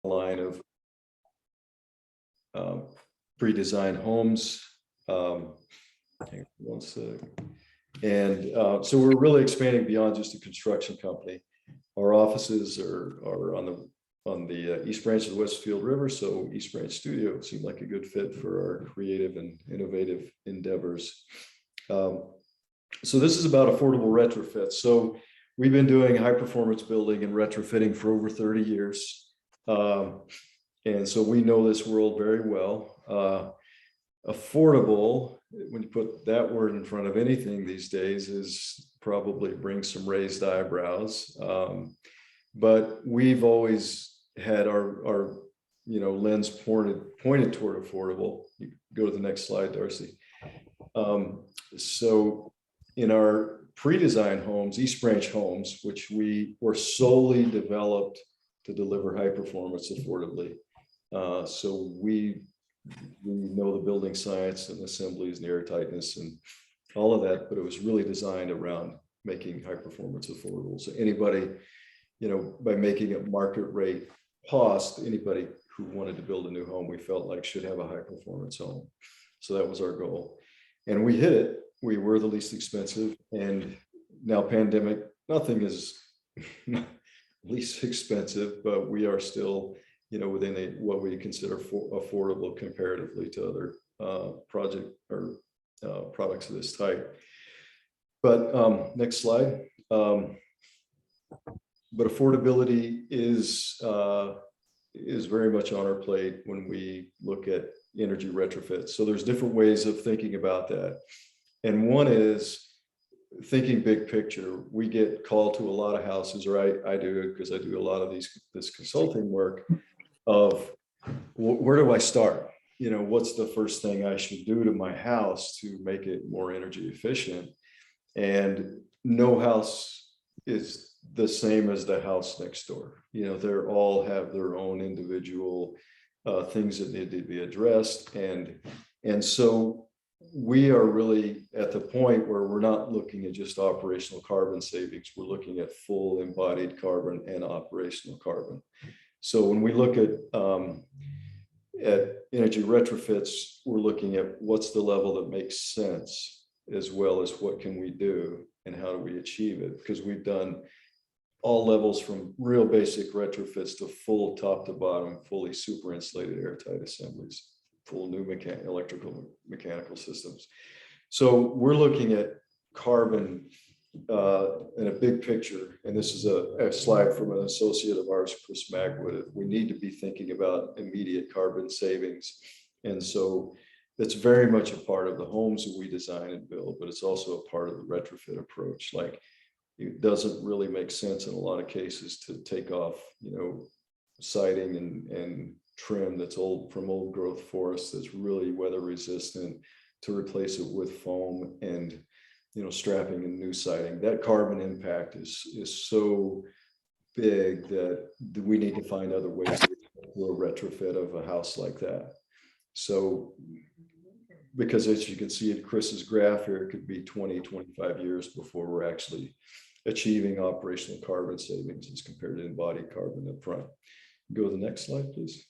line of pre-designed homes. Hang on one sec. And so we're really expanding beyond just a construction company. Our offices are on the East Branch of the Westfield River, so East Branch Studio seemed like a good fit for our creative and innovative endeavors. So this is about affordable retrofits. So we've been doing high performance building and retrofitting for over 30 years. And so we know this world very well. Affordable, when you put that word in front of anything these days, is probably brings some raised eyebrows. But we've always had our lens pointed toward affordable. You go to the next slide, Darcy. So in our pre-designed homes, East Branch homes, which we were solely developed to deliver high performance affordably. So we know the building science and assemblies and air tightness and all of that, but it was really designed around making high performance affordable. So anybody, by making it market rate cost, anybody who wanted to build a new home, we felt like should have a high performance home. So that was our goal. And we hit it. We were the least expensive. And now pandemic, nothing is least expensive, but we are still, within what we consider affordable comparatively to other project or products of this type. But next slide. But affordability is very much on our plate when we look at energy retrofits. So there's different ways of thinking about that. And one is thinking big picture. We get called to a lot of houses, or I do, because I do a lot of this consulting work of where do I start? What's the first thing I should do to my house to make it more energy efficient? And no house is the same as the house next door. They all have their own individual things that need to be addressed. And so we are really at the point where we're not looking at just operational carbon savings. We're looking at full embodied carbon and operational carbon. So when we look at energy retrofits, we're looking at what's the level that makes sense, as well as what can we do and how do we achieve it? Because we've done all levels from real basic retrofits to full top to bottom, fully super insulated airtight assemblies, full new electrical mechanical systems. So we're looking at carbon in a big picture. And this is a slide from an associate of ours, Chris Magwood. We need to be thinking about immediate carbon savings. And so it's very much a part of the homes that we design and build, but it's also a part of the retrofit approach. Like, it doesn't really make sense in a lot of cases to take off, siding and trim that's from old growth forests that's really weather resistant, to replace it with foam and strapping and new siding. That carbon impact is so big that we need to find other ways to do a retrofit of a house like that. So, because as you can see in Chris's graph here, it could be 20, 25 years before we're actually achieving operational carbon savings as compared to embodied carbon up front. Go to the next slide, please.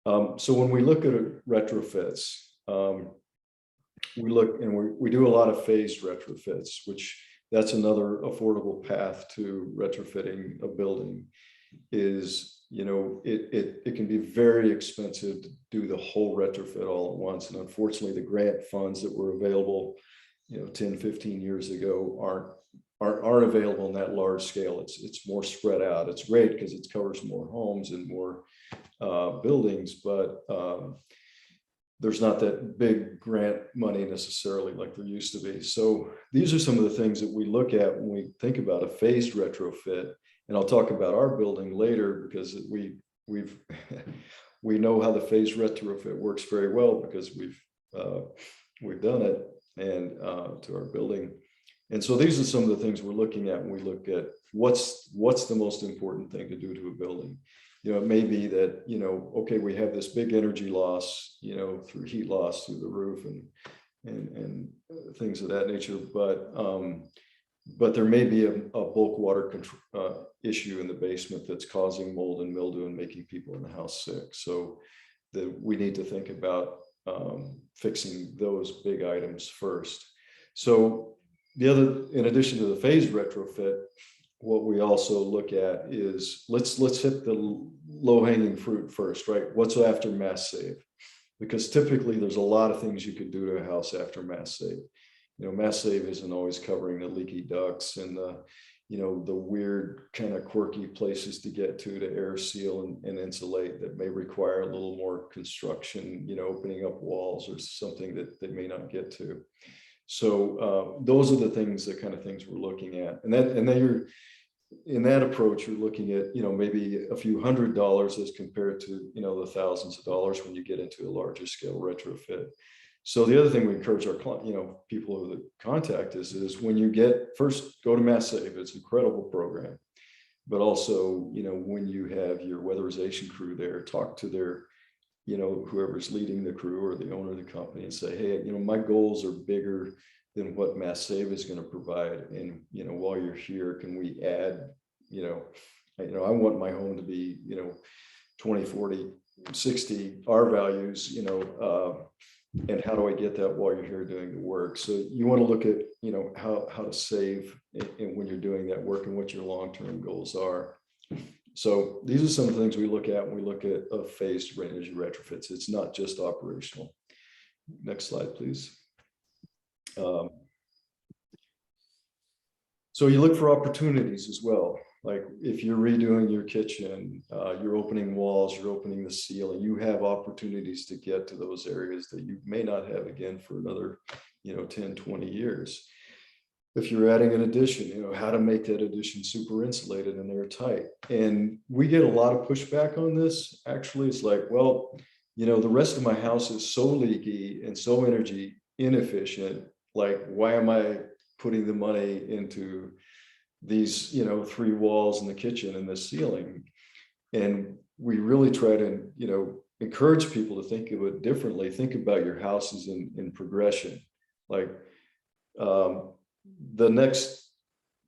So when we look at retrofits, we look and we do a lot of phased retrofits, which that's another affordable path to retrofitting a building. Is it can be very expensive to do the whole retrofit all at once, and unfortunately the grant funds that were available 10, 15 years ago aren't available in that large scale. It's more spread out. It's great because it covers more homes and more buildings, but there's not that big grant money necessarily like there used to be. So these are some of the things that we look at when we think about a phased retrofit. And I'll talk about our building later, because we know how the phased retrofit works very well, because we've done it and to our building. And so these are some of the things we're looking at when we look at what's the most important thing to do to a building. It may be that, okay, we have this big energy loss, through heat loss through the roof and things of that nature. But but there may be a bulk water control issue in the basement that's causing mold and mildew and making people in the house sick. So we need to think about fixing those big items first. So in addition to the phased retrofit, what we also look at is let's hit the low-hanging fruit first, right? What's after mass save? Because typically there's a lot of things you could do to a house after mass save. Mass save isn't always covering the leaky ducts and the weird kind of quirky places to get to air seal and insulate that may require a little more construction, opening up walls or something that they may not get to. So those are the kind of things we're looking at. And then you're in that approach, you're looking at, maybe a few $100s as compared to, the thousands of dollars when you get into a larger scale retrofit. So the other thing we encourage our people who contact us is when you first go to Mass Save, it's an incredible program, but also, when you have your weatherization crew there, talk to their, whoever's leading the crew or the owner of the company and say, hey, my goals are bigger than what Mass Save is going to provide. And, while you're here, can we add, I want my home to be, 20, 40, 60 R values, and how do I get that while you're here doing the work? So you want to look at, how to save and when you're doing that work and what your long-term goals are. So these are some of the things we look at when we look at phased energy retrofits. It's not just operational. Next slide, please. So you look for opportunities as well. Like if you're redoing your kitchen, you're opening walls, you're opening the ceiling, you have opportunities to get to those areas that you may not have again for another, 10, 20 years. If you're adding an addition, how to make that addition super insulated and airtight. And we get a lot of pushback on this. Actually, it's like, well, the rest of my house is so leaky and so energy inefficient. Like, why am I putting the money into these, 3 walls in the kitchen and the ceiling? And we really try to, encourage people to think of it differently. Think about your houses in progression. Like the next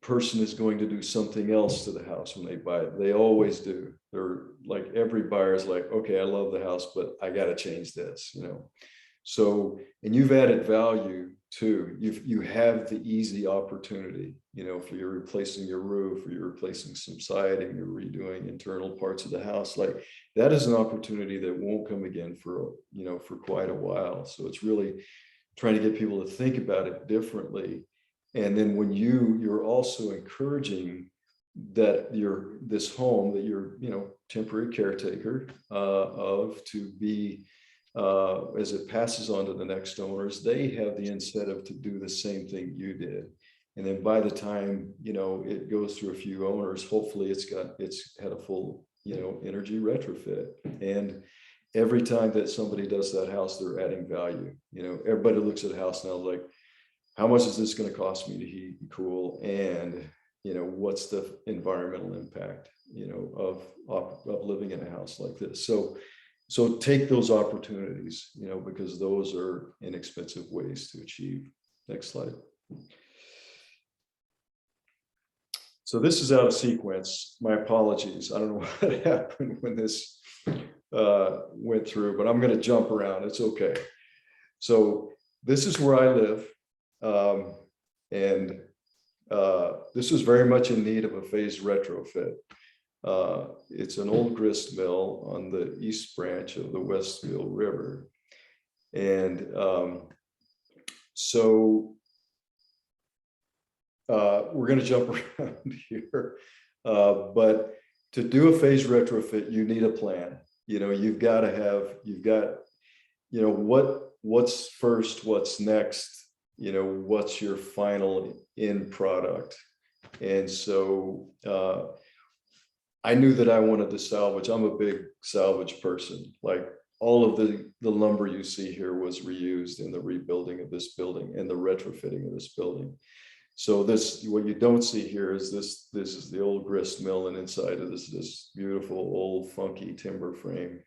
person is going to do something else to the house when they buy it. They always do. They're like, every buyer is like, okay, I love the house, but I got to change this, So, and you've added value too. You have the easy opportunity, if you're replacing your roof or you're replacing some siding, you're redoing internal parts of the house, like that is an opportunity that won't come again for quite a while. So it's really trying to get people to think about it differently. And then when you're also encouraging that this home that you're, temporary caretaker of, to be, as it passes on to the next owners, they have the incentive to do the same thing you did. And then by the time, it goes through a few owners, hopefully it's had a full, energy retrofit. And every time that somebody does that house, they're adding value. Everybody looks at a house now like, how much is this going to cost me to heat and cool? And, what's the environmental impact, of living in a house like this? So take those opportunities, because those are inexpensive ways to achieve. Next slide. So this is out of sequence. My apologies. I don't know what happened when this went through, but I'm going to jump around. It's okay. So this is where I live. And this is very much in need of a phased retrofit. It's an old grist mill on the east branch of the Westfield River. And so we're going to jump around here. But to do a phased retrofit, you need a plan. You've got, what's first, what's next, what's your final end product. And so I knew that I wanted to salvage. I'm a big salvage person. Like all of the lumber you see here was reused in the rebuilding of this building and the retrofitting of this building. So what you don't see here is this is the old grist mill, and inside of this beautiful old funky timber frame.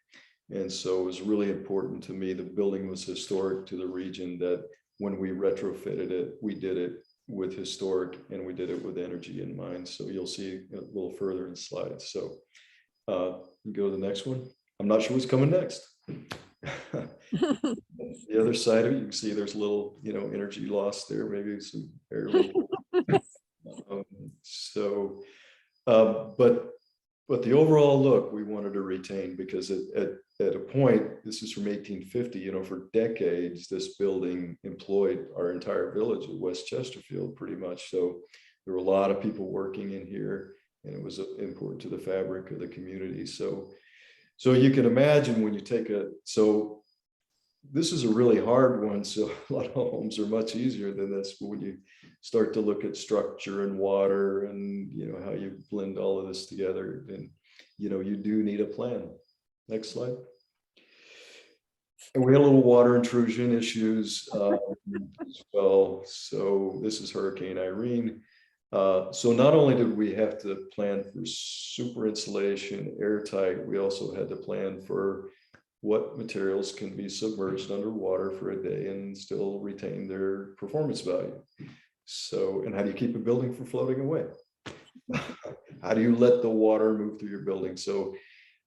And so it was really important to me. The building was historic to the region, that when we retrofitted it, we did it, with historic, and we did it with energy in mind. So you'll see a little further in slides. So go to the next one. I'm not sure what's coming next. The other side of it, you can see there's a little, energy loss there, maybe some air. But the overall look we wanted to retain, because at a point, this is from 1850, for decades, this building employed our entire village of West Chesterfield pretty much. So there were a lot of people working in here, and it was important to the fabric of the community. So you can imagine when you so this is a really hard one. So a lot of homes are much easier than this, but when you start to look at structure and water and how you blend all of this together, and you do need a plan. Next slide. And we had a little water intrusion issues as well. So this is Hurricane Irene. So not only did we have to plan for super insulation, airtight, we also had to plan for what materials can be submerged underwater for a day and still retain their performance value. So, and how do you keep a building from floating away? How do you let the water move through your building? So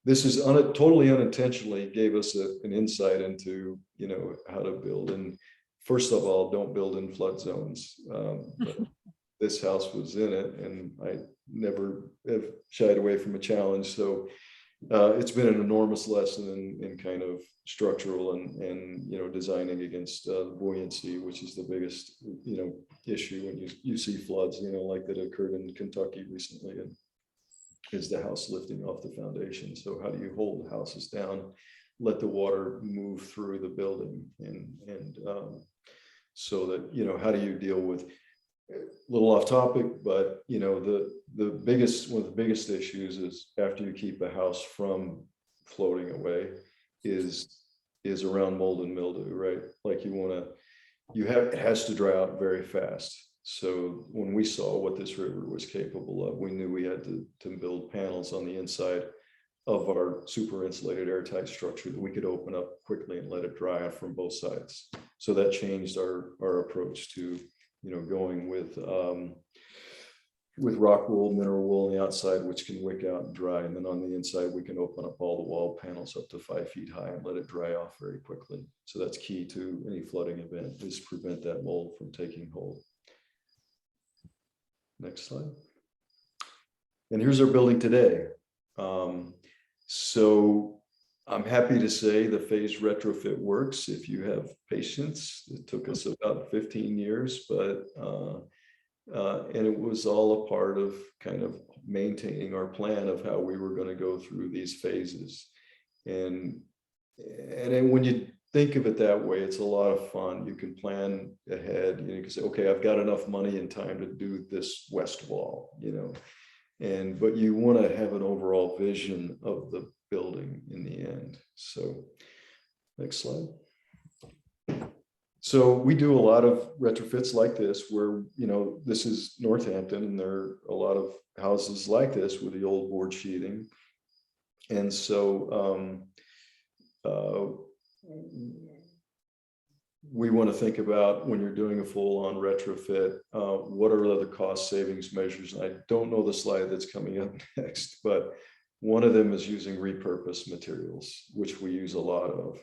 this is totally unintentionally gave us an insight into, how to build. And first of all, don't build in flood zones. But this house was in it, and I never have shied away from a challenge. So it's been an enormous lesson in kind of structural and designing against buoyancy, which is the biggest issue when you see floods like that occurred in Kentucky recently, and is the house lifting off the foundation. So how do you hold the houses down, let the water move through the building, and so that how do you deal with, a little off topic, but one of the biggest issues is, after you keep a house from floating away, is around mold and mildew, right? Like it has to dry out very fast. So when we saw what this river was capable of, we knew we had to build panels on the inside of our super insulated airtight structure that we could open up quickly and let it dry out from both sides. So that changed our approach to going with rock wool, mineral wool on the outside, which can wick out and dry. And then on the inside, we can open up all the wall panels up to 5 feet high and let it dry off very quickly. So that's key to any flooding event, is prevent that mold from taking hold. Next slide. And here's our building today. So I'm happy to say the phase retrofit works if you have patience. It took us about 15 years, but and it was all a part of kind of maintaining our plan of how we were going to go through these phases. And then when you think of it that way, it's a lot of fun. You can plan ahead. You can say, okay, I've got enough money and time to do this west wall, but you want to have an overall vision of the building in the end. So next slide. So we do a lot of retrofits like this, where this is Northampton, and there are a lot of houses like this with the old board sheeting. And so we want to think about, when you're doing a full-on retrofit, what are other cost savings measures? And I don't know the slide that's coming up next, but one of them is using repurposed materials, which we use a lot of.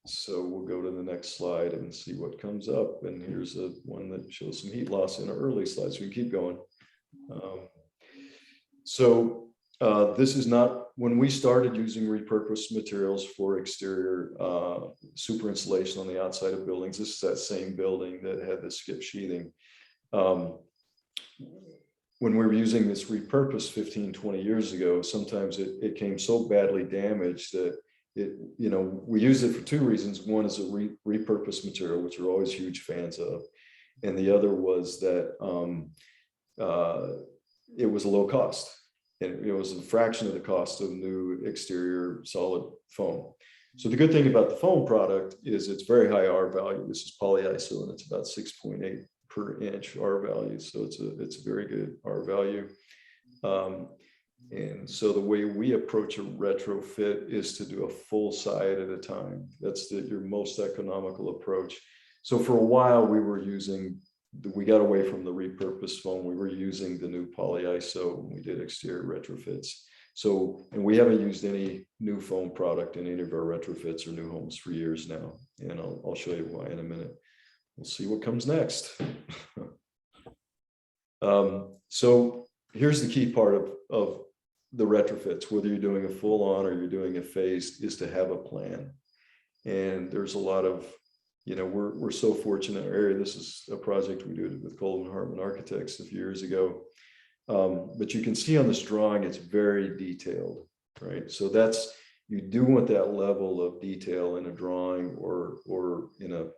So we'll go to the next slide and see what comes up. And here's one that shows some heat loss in our early slides. So we can keep going. This is not, when we started using repurposed materials for exterior super insulation on the outside of buildings, this is that same building that had the skip sheathing. When we were using this repurposed 15, 20 years ago, sometimes it came so badly damaged that we used it for two reasons. One is a repurposed material, which we're always huge fans of. And the other was that it was low cost. And it was a fraction of the cost of new exterior solid foam. So the good thing about the foam product is it's very high R value. This is polyiso, and it's about 6.8 per inch R value. So it's a very good R value. And so the way we approach a retrofit is to do a full side at a time. That's your most economical approach. So for a while we were using we got away from the repurposed foam. We were using the new polyiso when we did exterior retrofits. So, and we haven't used any new foam product in any of our retrofits or new homes for years now. And I'll show you why in a minute. We'll see what comes next. So here's the key part of the retrofits, whether you're doing a full on or you're doing a phased, is to have a plan. And there's a lot of, we're so fortunate in our area. This is a project we did with Coleman Hartman Architects a few years ago. But you can see on this drawing, it's very detailed, right? So that's, you do want that level of detail in a drawing or in a,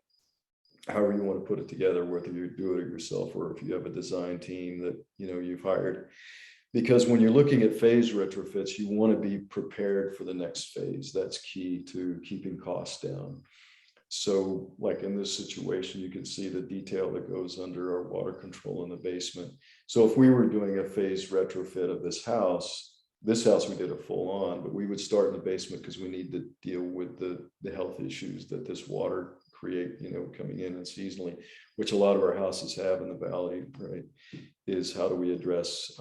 however you want to put it together, whether you do it yourself or if you have a design team that, you've hired. Because when you're looking at phase retrofits, you want to be prepared for the next phase. That's key to keeping costs down. So like in this situation, you can see the detail that goes under our water control in the basement. So if we were doing a phased retrofit of this house we did a full on, but we would start in the basement because we need to deal with the health issues that this water create, coming in and seasonally, which a lot of our houses have in the valley, right? Is how do we address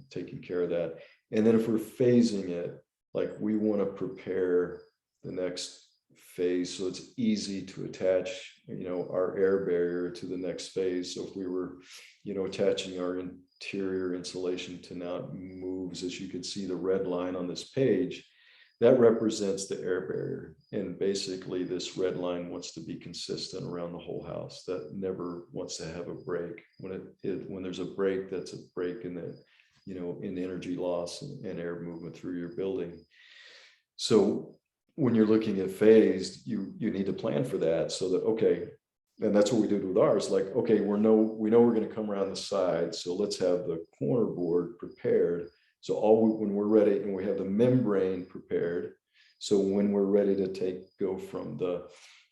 taking care of that? And then if we're phasing it, like we want to prepare the next phase so it's easy to attach, our air barrier to the next phase. So if we were, attaching our interior insulation to now moves, as you can see the red line on this page, that represents the air barrier. And basically this red line wants to be consistent around the whole house. That never wants to have a break. When there's a break, that's a break in the, in energy loss and air movement through your building. So when you're looking at phased, you need to plan for that so that, okay, and that's what we did with ours. Like, okay, we know we're going to come around the side. So let's have the corner board prepared. So when we're ready, and we have the membrane prepared. So when we're ready to go from the,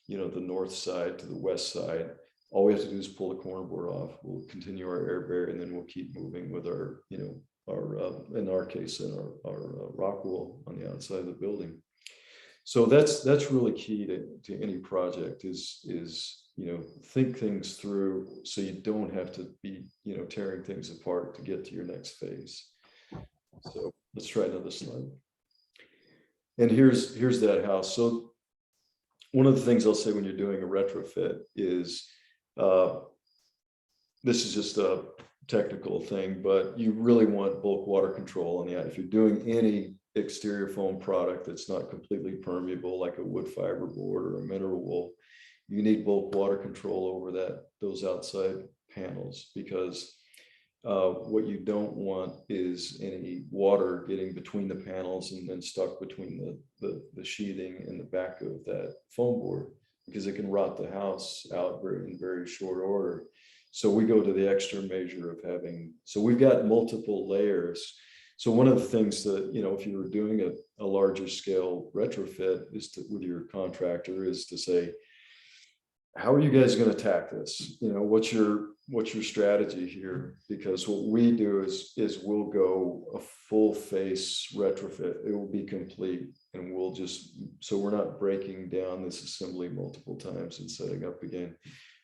the north side to the west side, all we have to do is pull the corner board off. We'll continue our air barrier, and then we'll keep moving with our, in our case, our rock wool on the outside of the building. So that's really key to any project is, think things through so you don't have to be, tearing things apart to get to your next phase. So let's try another slide. And here's that house. So one of the things I'll say when you're doing a retrofit is, this is just a technical thing, but you really want bulk water control on the, if you're doing any exterior foam product that's not completely permeable, like a wood fiber board or a mineral wool, you need bulk water control over those outside panels, because what you don't want is any water getting between the panels and then stuck between the sheathing and the back of that foam board, because it can rot the house out in very short order. So we go to the extra measure of having, so we've got multiple layers. So one of the things that, if you were doing a larger scale retrofit with your contractor is to say, how are you guys going to attack this? What's your strategy here? Because what we do is we'll go a full face retrofit. It will be complete, and we'll so we're not breaking down this assembly multiple times and setting up again.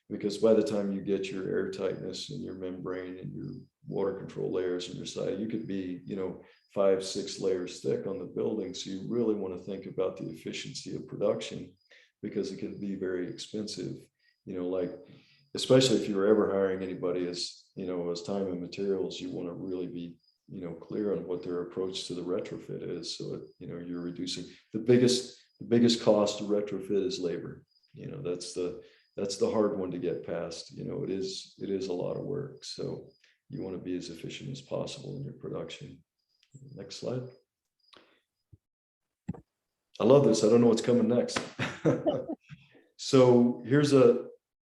Because by the time you get your air tightness and your membrane and your water control layers on your side, you could be, 5-6 layers thick on the building. So you really want to think about the efficiency of production, because it can be very expensive, like, especially if you're ever hiring anybody as time and materials, you want to really be, clear on what their approach to the retrofit is. So, you're reducing the biggest cost to retrofit is labor. That's the hard one to get past. It is a lot of work. So you want to be as efficient as possible in your production. Next slide. I love this. I don't know what's coming next. So here's back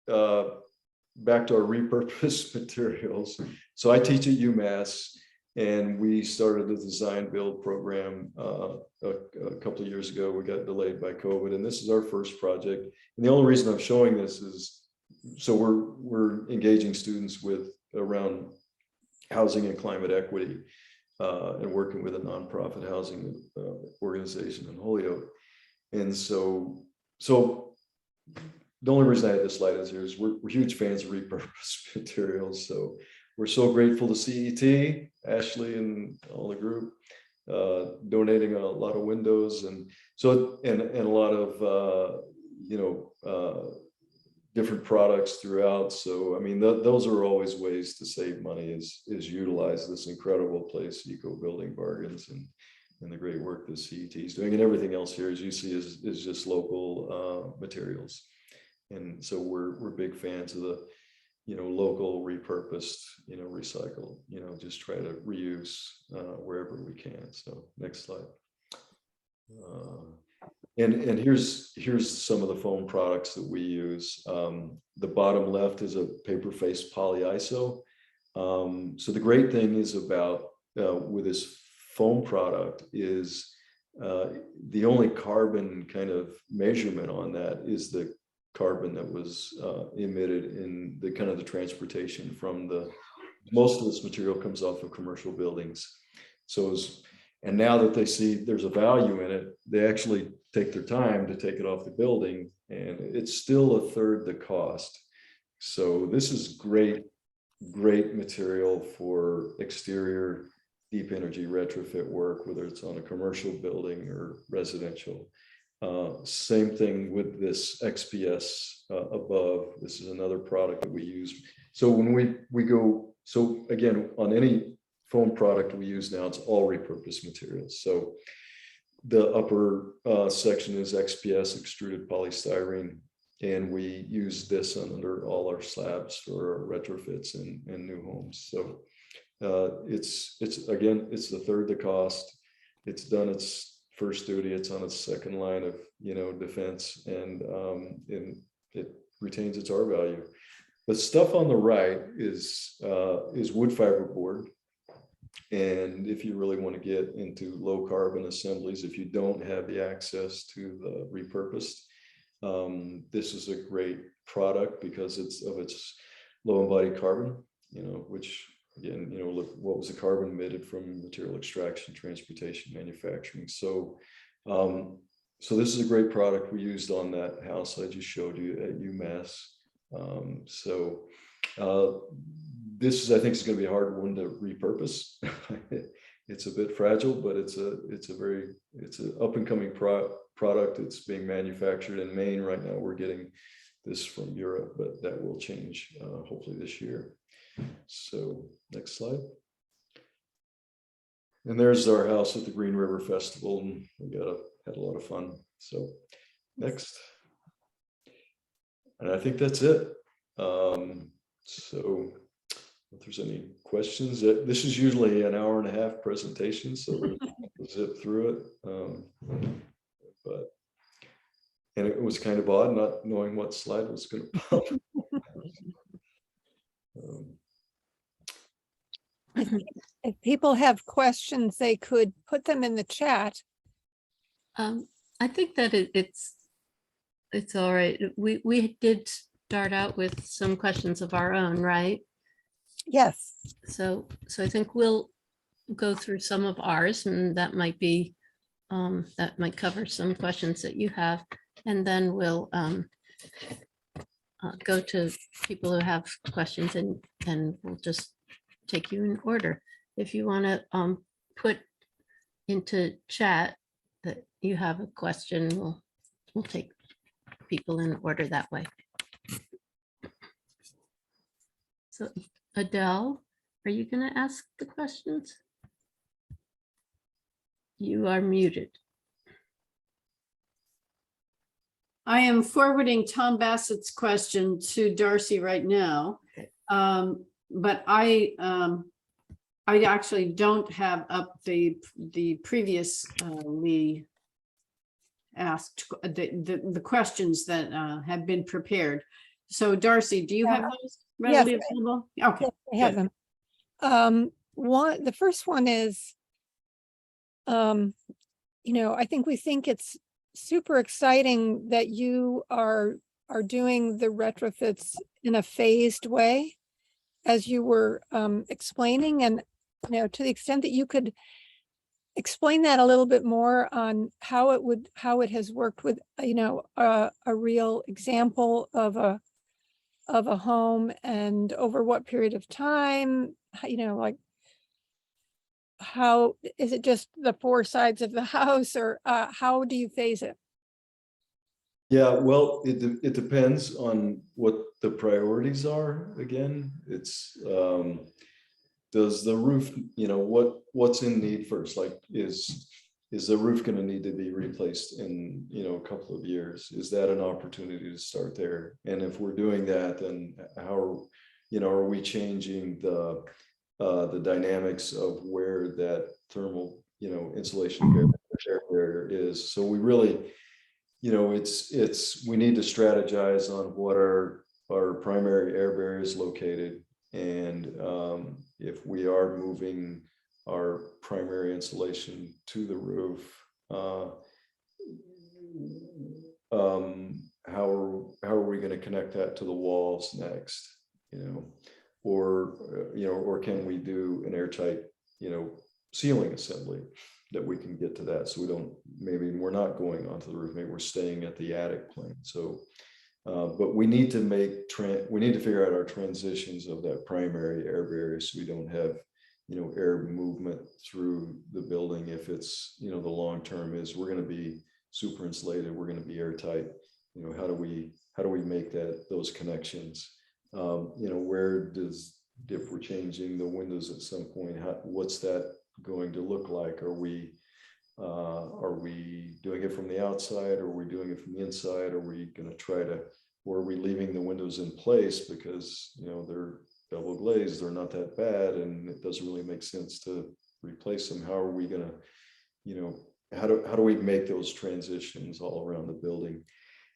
to our repurposed materials. So I teach at UMass, and we started a design build program a couple of years ago. We got delayed by COVID, and this is our first project. And the only reason I'm showing this is, so we're engaging students around housing and climate equity, and working with a nonprofit housing organization in Holyoke. And so the only reason I had this slide is here is we're huge fans of repurposed materials. So we're so grateful to CET, Ashley and all the group, donating a lot of windows. And so, and a lot of, different products throughout. So, I mean, those are always ways to save money is utilize this incredible place, Eco Building Bargains, and the great work that CET is doing. And everything else here, as you see, is just local materials. And so we're big fans of the, local, repurposed, recycled, just try to reuse wherever we can. So next slide. And here's some of the foam products that we use. The bottom left is a paper-faced polyiso. So the great thing is about with this foam product is the only carbon kind of measurement on that is the carbon that was emitted in the kind of the transportation from most of this material comes off of commercial buildings. So and now that they see there's a value in it, they actually take their time to take it off the building, and it's still a third the cost. So this is great material for exterior deep energy retrofit work, whether it's on a commercial building or residential. Same thing with this XPS above. This is another product that we use. So when we go, so again, on any foam product we use now, it's all repurposed materials. So the upper section is XPS, extruded polystyrene, and we use this under all our slabs for our retrofits and new homes. So it's the third the cost. It's done its first duty. It's on its second line of defense, and it retains its R value. The stuff on the right is wood fiber board. And if you really want to get into low carbon assemblies, if you don't have the access to the repurposed, this is a great product because it's low embodied carbon, which again, look, what was the carbon emitted from material extraction, transportation, manufacturing. So this is a great product we used on that house I just showed you at UMass. This is, I think, is going to be a hard one to repurpose. It's a bit fragile, but it's an up and coming product. It's being manufactured in Maine right now. We're getting this from Europe, but that will change hopefully this year. So next slide. And there's our house at the Green River Festival, and we had a lot of fun. So next. And I think that's it. So if there's any questions, this is usually an hour-and-a-half presentation, so we'll zip through it. And it was kind of odd not knowing what slide was going to pop. If people have questions, they could put them in the chat. I think that it's all right. We did start out with some questions of our own, right? Yes. So I think we'll go through some of ours, and that might be that might cover some questions that you have, and then we'll go to people who have questions, and we'll just take you in order. If you want to put into chat that you have a question, we'll take people in order that way. So Adele, are you going to ask the questions? You are muted. I am forwarding Tom Bassett's question to Darcy right now. But I actually don't have up the previously asked the questions that have been prepared. So Darcy, do you have those readily available? Okay, yes, I have them. The first one is, I think it's super exciting that you are doing the retrofits in a phased way, as you were explaining, and to the extent that you could explain that a little bit more on how it has worked with, a real example of a home and over what period of time, like how, is it just the four sides of the house, or how do you phase it? Yeah, well, it depends on what the priorities are. Again, it's, does the roof, what's in need first? Like, is the roof going to need to be replaced in, a couple of years? Is that an opportunity to start there? And if we're doing that, then how are we changing the dynamics of where that thermal, insulation barrier is? So we really, we need to strategize on what our primary air barrier is located. And if we are moving our primary insulation to the roof, how are we going to connect that to the walls next? Or can we do an airtight, ceiling assembly that we can get to that, so we're not going onto the roof, maybe we're staying at the attic plane. So but we need to figure out our transitions of that primary air barrier, so we don't have air movement through the building. If it's the long term is we're going to be super insulated, we're going to be airtight, how do we make those connections? If we're changing the windows at some point, what's that going to look like? Are we doing it from the outside, or are we doing it from the inside? Are we going to or are we leaving the windows in place because they're double glazed, they're not that bad, and it doesn't really make sense to replace them? How are we going to, how do we make those transitions all around the building?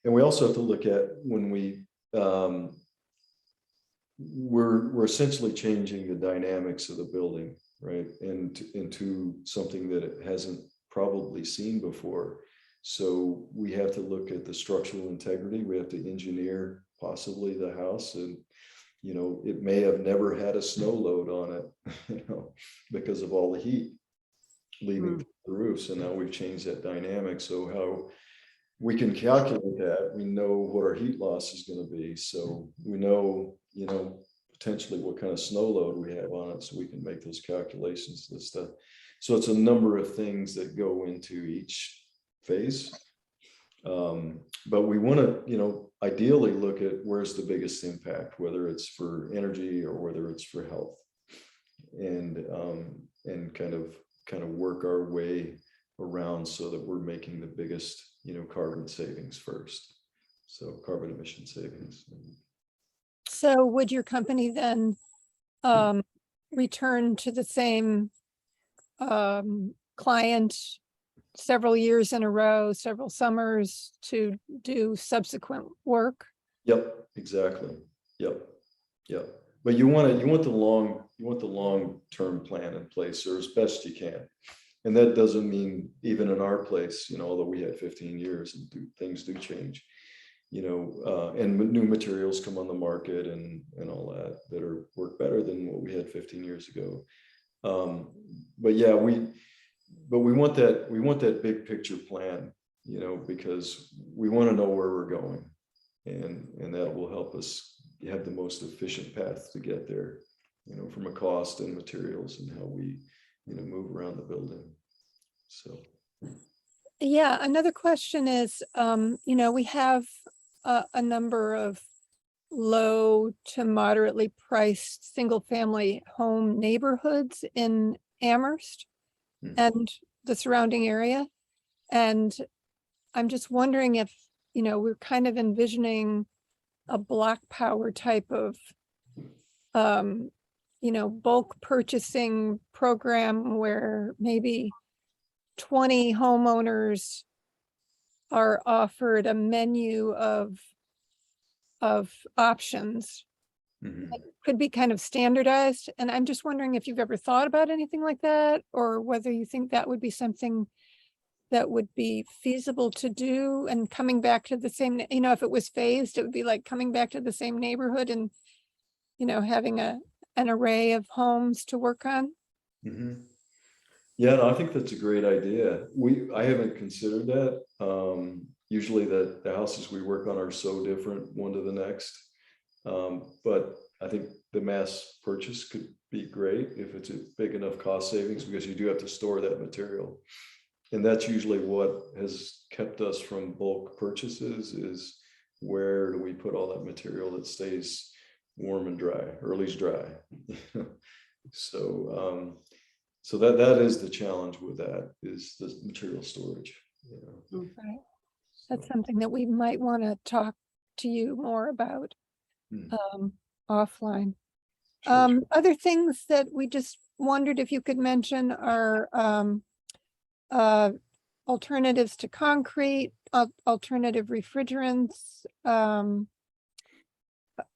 And we also have to look at when we're essentially changing the dynamics of the building, right? And into something that it hasn't probably seen before. So we have to look at the structural integrity. We have to engineer possibly the house, and it may have never had a snow load on it, because of all the heat leaving the roof. So now we've changed that dynamic. So how we can calculate that, we know what our heat loss is going to be. So we know, potentially what kind of snow load we have on it, so we can make those calculations and stuff. So it's a number of things that go into each phase. But we want to, ideally look at where's the biggest impact, whether it's for energy or whether it's for health, and kind of work our way around so that we're making the biggest, carbon savings first. So carbon emission savings. So would your company then return to the same client several years in a row, several summers, to do subsequent work? Yep, exactly. Yep. But you want the long-term plan in place, or as best you can. And that doesn't mean, even in our place, although we had 15 years and things do change, and new materials come on the market and all that work better than what we had 15 years ago. But yeah, we want that big picture plan, because we want to know where we're going, and that will help us have the most efficient path to get there, from a cost and materials and how we move around the building. So Yeah, another question is, we have a number of low to moderately priced single family home neighborhoods in Amherst and the surrounding area. And I'm just wondering if, we're kind of envisioning a block power type of, bulk purchasing program where maybe 20 homeowners are offered a menu of options. That could be kind of standardized. And I'm just wondering if you've ever thought about anything like that, or whether you think that would be something that would be feasible to do, and coming back to the same, if it was phased, it would be like coming back to the same neighborhood and, having an array of homes to work on. Yeah, no, I think that's a great idea. I haven't considered that. Usually the houses we work on are so different one to the next. But I think the mass purchase could be great if it's a big enough cost savings, because you do have to store that material. And that's usually what has kept us from bulk purchases, is where do we put all that material that stays warm and dry, or at least dry. So so that is the challenge with that, is the material storage. Right. That's something that we might want to talk to you more about offline. Sure. Other things that we just wondered if you could mention are alternatives to concrete, alternative refrigerants,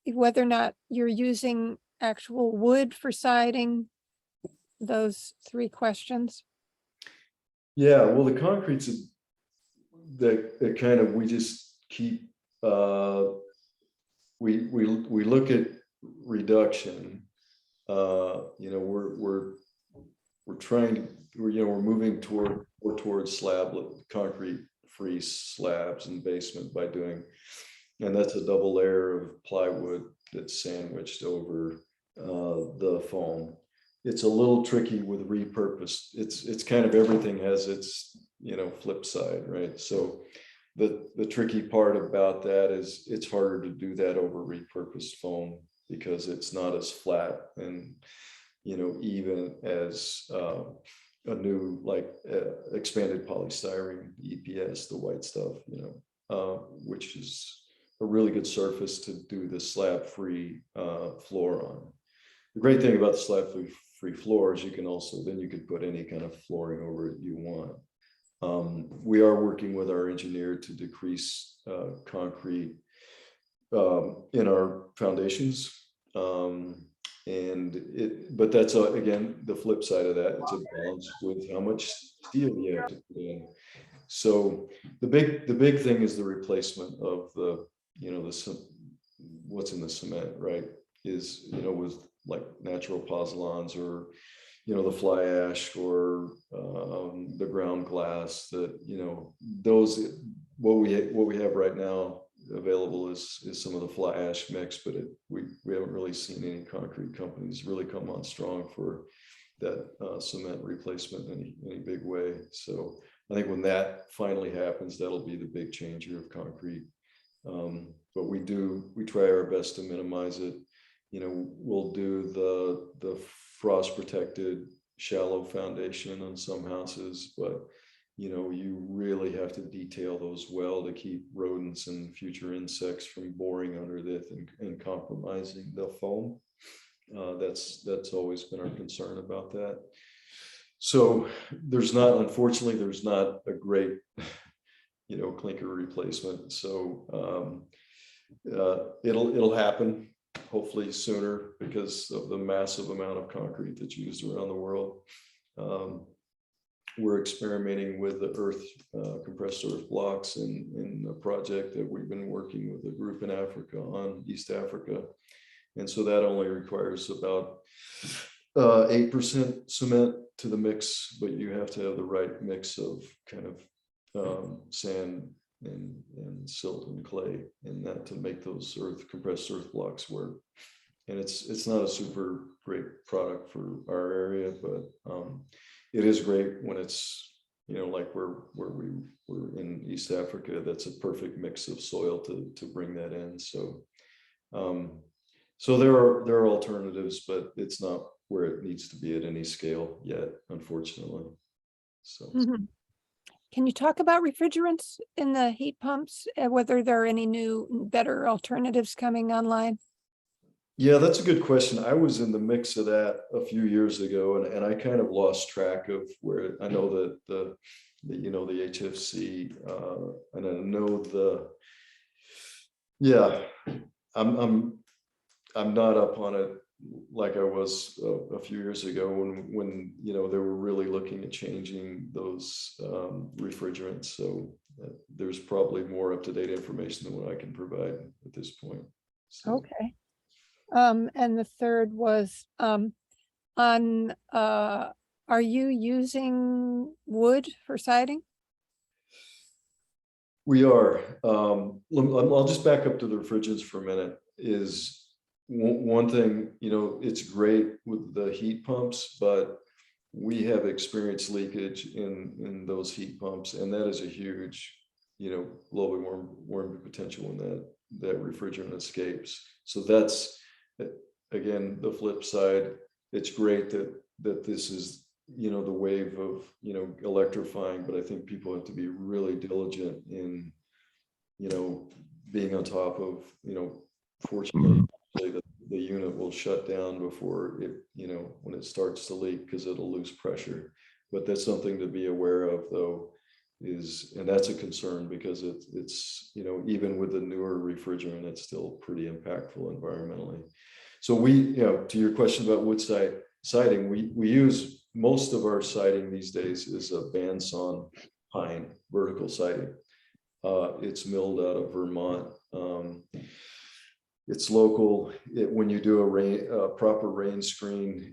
whether or not you're using actual wood for siding. Those three questions. Yeah, well, the concrete's that kind of, we just keep we look at reduction. We're trying to, we're moving towards concrete free slabs and basement by doing, and that's a double layer of plywood that's sandwiched over the foam. It's a little tricky with repurposed. It's kind of, everything has its flip side, right? So the tricky part about that is it's harder to do that over repurposed foam, because it's not as flat and even as a new, like expanded polystyrene, EPS, the white stuff, which is a really good surface to do the slab free floor on. The great thing about the slab free floor is you can also, then you could put any kind of flooring over it you want. We are working with our engineer to decrease concrete in our foundations. But that's again, the flip side of that, it's a balance with how much steel you have to put in. So the big thing is the replacement of the what's in the cement, right? Is with like natural pozzolans, or the fly ash, or the ground glass, that those, what we have right now available is some of the fly ash mix, but we haven't really seen any concrete companies really come on strong for that cement replacement in any big way. So I think when that finally happens, that'll be the big changer of concrete. But we try our best to minimize it. We'll do the frost protected shallow foundation on some houses, but you really have to detail those well to keep rodents and future insects from boring underneath and compromising the foam. That's always been our concern about that. So unfortunately, there's not a great, clinker replacement. So it'll happen hopefully sooner, because of the massive amount of concrete that's used around the world. We're experimenting with the compressed earth blocks in a project that we've been working with a group in Africa on, East Africa. And so that only requires about 8% cement to the mix, but you have to have the right mix of kind of sand and silt and clay in that to make those compressed earth blocks work. And it's not a super great product for our area, but it is great when it's like where we were in East Africa. That's a perfect mix of soil to bring that in. So so there are alternatives, but it's not where it needs to be at any scale yet, unfortunately. So Can you talk about refrigerants in the heat pumps, whether there are any new, better alternatives coming online? Yeah, that's a good question. I was in the mix of that a few years ago, and I kind of lost track of where. I know that the HFC, and I know I'm not up on it like I was a few years ago when they were really looking at changing those refrigerants. So there's probably more up-to-date information than what I can provide at this point. So. Okay. And the third was on are you using wood for siding? We are. I'll just back up to the refrigerants for a minute. Is one thing, you know, it's great with the heat pumps, but we have experienced leakage in those heat pumps, and that is a huge, you know, global warming potential when that refrigerant escapes. So that's, again, the flip side. It's great that this is, you know, the wave of, you know, electrifying, but I think people have to be really diligent in, you know, being on top of, you know, fortunately the unit will shut down before it, you know, when it starts to leak, because it'll lose pressure. But that's something to be aware of, though, and that's a concern, because it's, you know, even with the newer refrigerant, it's still pretty impactful environmentally. So we, you know, to your question about wood siding, we use, most of our siding these days is a bandsawn pine vertical siding. It's milled out of Vermont. It's local. When you do a proper rain screen,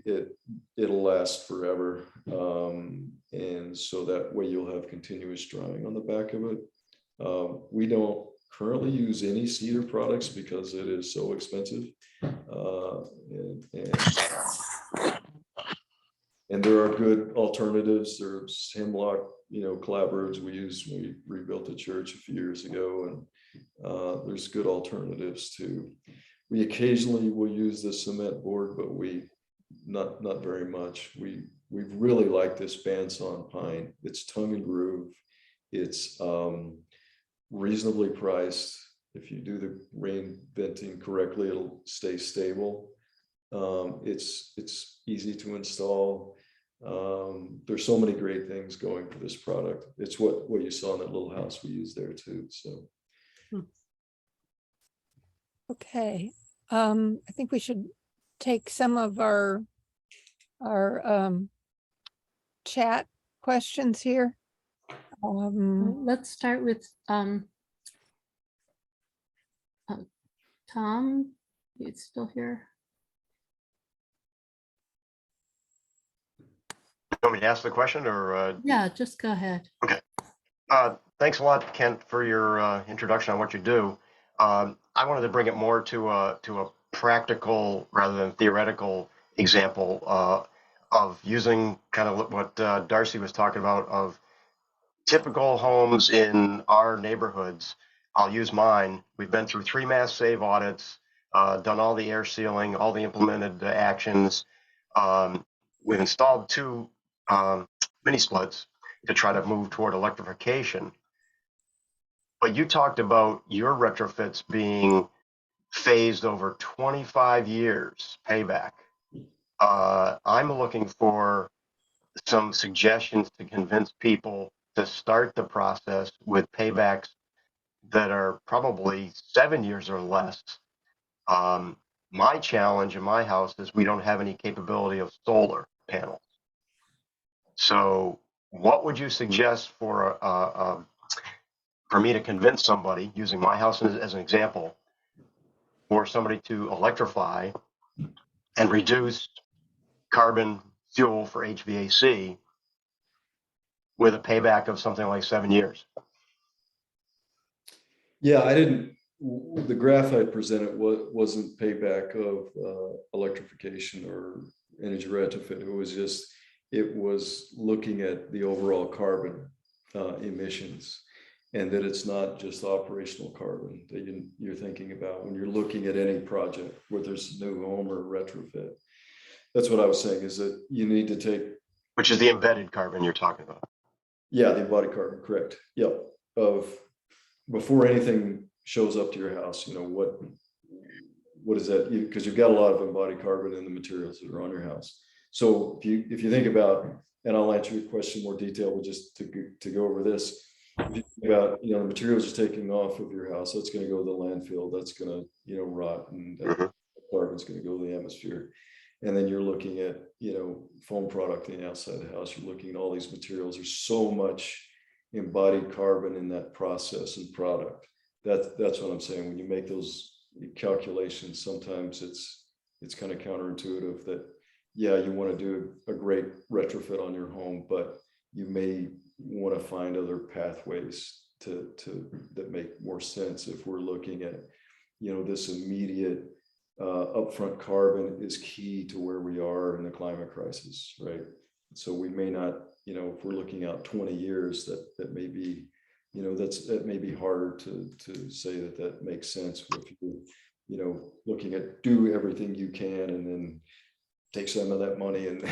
it'll last forever. And so that way you'll have continuous drying on the back of it. We don't currently use any cedar products because it is so expensive. And there are good alternatives. There's hemlock, you know, clapboards we rebuilt a church a few years ago, and there's good alternatives too. We occasionally will use the cement board, but not very much. We really like this bandsawn pine. It's tongue and groove. It's reasonably priced. If you do the rain venting correctly, it'll stay stable. It's easy to install. There's so many great things going for this product. It's what you saw in that little house we use there too. So. Okay, I think we should take some of our chat questions here. Let's start with Tom. You still here? You want me to ask the question, or? Yeah, just go ahead. Okay. Thanks a lot, Kent, for your introduction on what you do. I wanted to bring it more to a practical rather than theoretical example of using kind of what Darcy was talking about, of typical homes in our neighborhoods. I'll use mine. We've been through 3 mass save audits, done all the air sealing, all the implemented actions. We've installed 2 mini splits to try to move toward electrification. But you talked about your retrofits being phased over 25 years payback. I'm looking for some suggestions to convince people to start the process with paybacks that are probably 7 years or less. My challenge in my house is we don't have any capability of solar panels. So what would you suggest for me to convince somebody, using my house as an example, for somebody to electrify and reduce carbon fuel for HVAC with a payback of something like 7 years? Yeah, the graph I presented wasn't payback of electrification or energy retrofit. It was looking at the overall carbon emissions, and that it's not just operational carbon that you're thinking about when you're looking at any project, whether it's a new home or retrofit. That's what I was saying, is that you need to take. Which is the embedded carbon you're talking about. Yeah, the embodied carbon, correct. Yep. Of before anything shows up to your house, you know, what is that? Because you've got a lot of embodied carbon in the materials that are on your house. So if you think about, and I'll answer your question in more detail, but just to go over this, if you think about, you know, the materials are taking off of your house, that's going to go to the landfill, that's going to, you know, rot, and that carbon's going to go to the atmosphere. And then you're looking at, you know, foam product on the outside of the house, you're looking at all these materials. There's so much embodied carbon in that process and product. That's what I'm saying. When you make those calculations, sometimes it's kind of counterintuitive that yeah, you want to do a great retrofit on your home, but you may want to find other pathways that make more sense if we're looking at, this immediate upfront carbon is key to where we are in the climate crisis, right? So we may not, if we're looking out 20 years, that may be, that may be harder to say that makes sense if you're, looking at do everything you can and then take some of that money and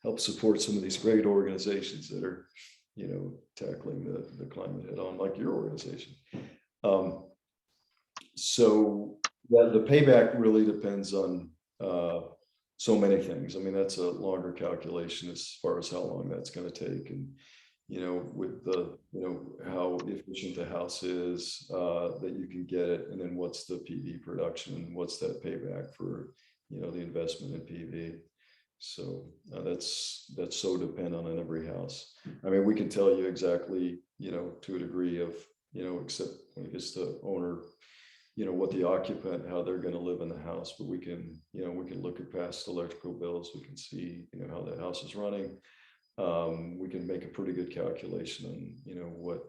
help support some of these great organizations that are, tackling the climate head on, like your organization. So the payback really depends on so many things. I mean, that's a longer calculation as far as how long that's going to take, and with the how efficient the house is, that you can get it, and then what's the PV production and what's that payback for the investment in PV. So that's so dependent on every house. I mean, we can tell you exactly, to a degree of, except when it gets to owner, what the occupant, how they're going to live in the house, but we can look at past electrical bills. We can see, how the house is running. We can make a pretty good calculation on, what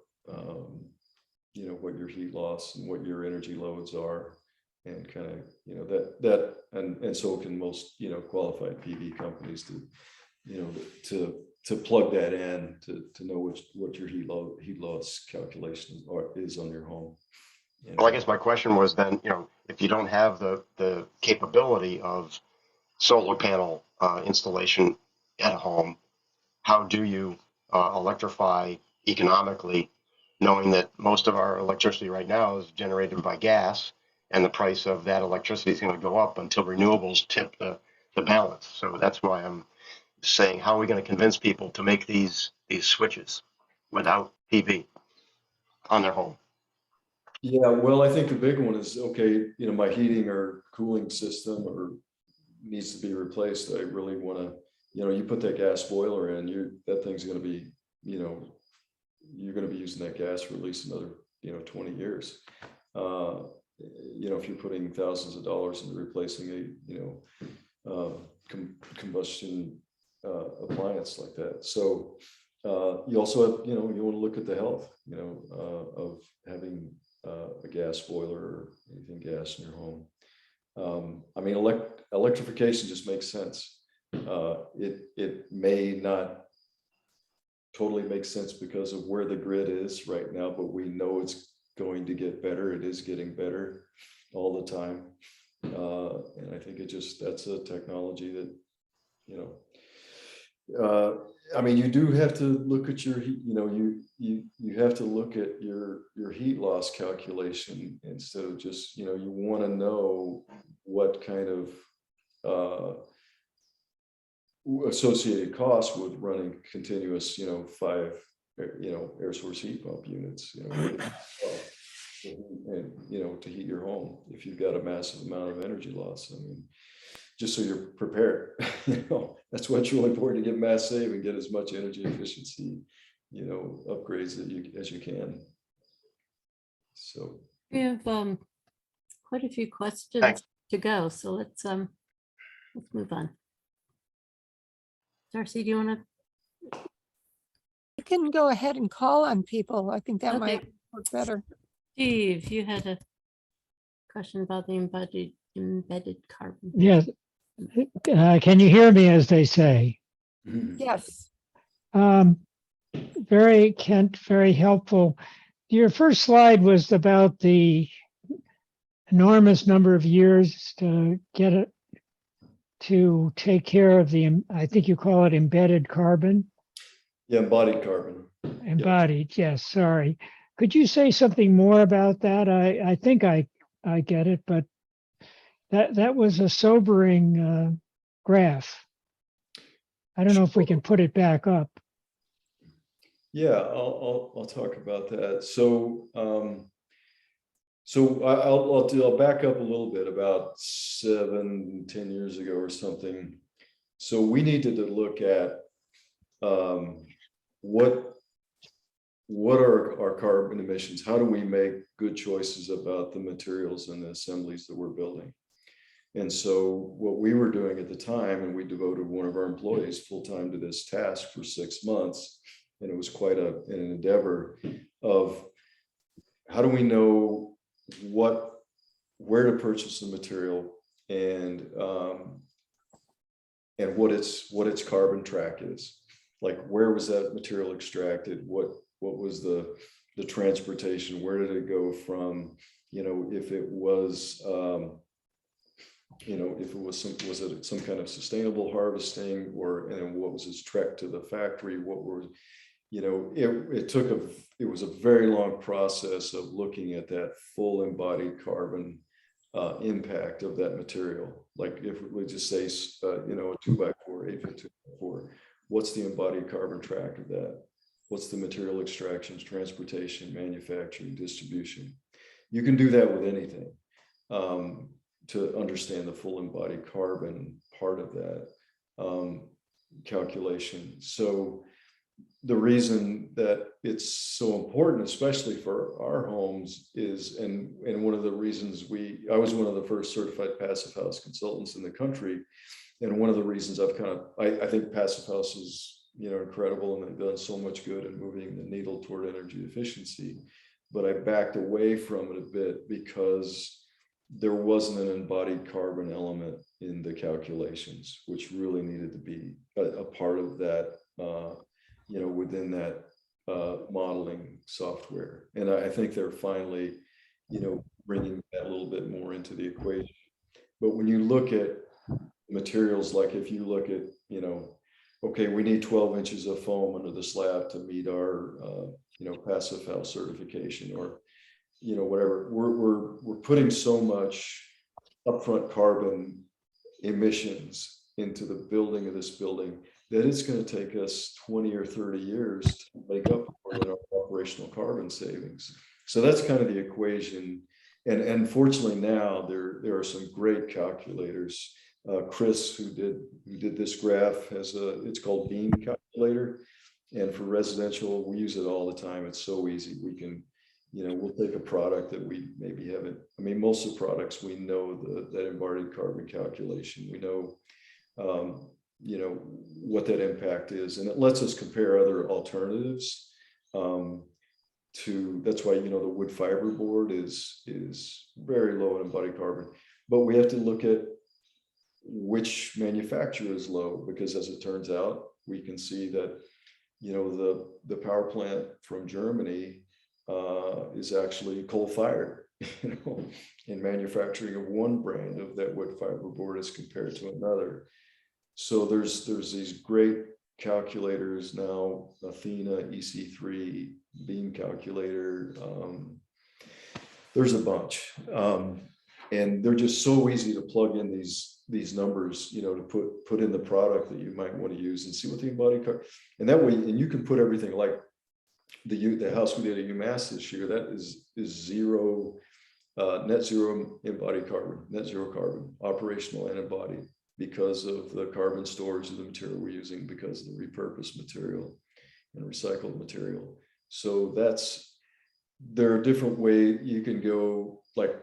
your heat loss and what your energy loads are. And kind of, and so can most, qualified PV companies to plug that in to know what your heat loss calculation is on your home. Well, I guess my question was then, if you don't have the capability of solar panel installation at home, how do you electrify economically, knowing that most of our electricity right now is generated by gas, and the price of that electricity is going to go up until renewables tip the balance. So that's why I'm saying, how are we going to convince people to make these switches without PV on their home? Yeah, well, I think the big one is, okay, my heating or cooling system needs to be replaced. I really want to, you put that gas boiler in, that thing's going to be, you're going to be using that gas for at least another, 20 years. If you're putting thousands of dollars into replacing a, combustion appliance like that. So you also have, you want to look at the health, of having a gas boiler or anything gas in your home. I mean, electrification just makes sense. It may not totally make sense because of where the grid is right now, but we know it's going to get better. It is getting better all the time. And I think that's a technology that, I mean, you do have to look at your heat, you have to look at your heat loss calculation instead of just, you want to know what kind of associated costs with running continuous, 5, air source heat pump units, and, to heat your home if you've got a massive amount of energy loss. I mean, just so you're prepared, that's what's really important, to get mass save and get as much energy efficiency, upgrades as you can. So We have quite a few questions Thanks. to go, so let's move on. Darcy, do you want to? You can go ahead and call on people. I think that Okay. might work better. Steve, you had a question about the embedded carbon. Yes. Can you hear me, as they say? Yes. Kent, very helpful. Your first slide was about the enormous number of years to get it to take care of the, I think you call it embedded carbon. yeah, embodied carbon. Embodied, yes, sorry. Could you say something more about that? I think I get it, but that was a sobering graph. I don't know if we can put it back up. Yeah, I'll talk about that. So I'll back up a little bit. About 7-10 years ago or something. So we needed to look at what are our carbon emissions? How do we make good choices about the materials and the assemblies that we're building? And so what we were doing at the time, and we devoted one of our employees full-time to this task for 6 months, and it was quite an endeavor of how do we know where to purchase the material and what its carbon track is. Like, where was that material extracted? What was the transportation? Where did it go from? If it was was it some kind of sustainable harvesting, and then what was its trek to the factory? What were, it was a very long process of looking at that full embodied carbon impact of that material. Like, if we just say, a 2x4, 8-foot 2x4, what's the embodied carbon track of that? What's the material extractions, transportation, manufacturing, distribution? You can do that with anything. To understand the full embodied carbon part of that calculation. So the reason that it's so important, especially for our homes, is, and one of the reasons I was one of the first certified passive house consultants in the country. And one of the reasons I think passive house is, incredible, and they've done so much good in moving the needle toward energy efficiency. But I backed away from it a bit because there wasn't an embodied carbon element in the calculations, which really needed to be a part of that, within that modeling software. And I think they're finally, bringing that a little bit more into the equation. But when you look at materials, like if you look at, okay, we need 12 inches of foam under the slab to meet our, passive house certification, or, whatever, we're putting so much upfront carbon emissions into the building of this building that it's going to take us 20 or 30 years to make up for our operational carbon savings. So that's kind of the equation. And fortunately now there are some great calculators. Chris, who did this graph, it's called Beam Calculator. And for residential, we use it all the time. It's so easy. We can, we'll take a product that we maybe haven't. I mean, most of the products, we know that embodied carbon calculation. We know, what that impact is, and it lets us compare other alternatives. That's why, the wood fiber board is very low in embodied carbon, but we have to look at which manufacturer is low, because as it turns out, we can see that, the power plant from Germany is actually coal-fired, in manufacturing of one brand of that wood fiber board as compared to another. So there's these great calculators now, Athena, EC3, Beam Calculator. There's a bunch, and they're just so easy to plug in these numbers, to put in the product that you might want to use and see what the embodied carbon. And that way, and you can put everything, like the house we did at UMass this year, that is zero, net zero embodied carbon, net zero carbon, operational and embodied, because of the carbon storage of the material we're using, because of the repurposed material and recycled material. So there are different ways you can go, like,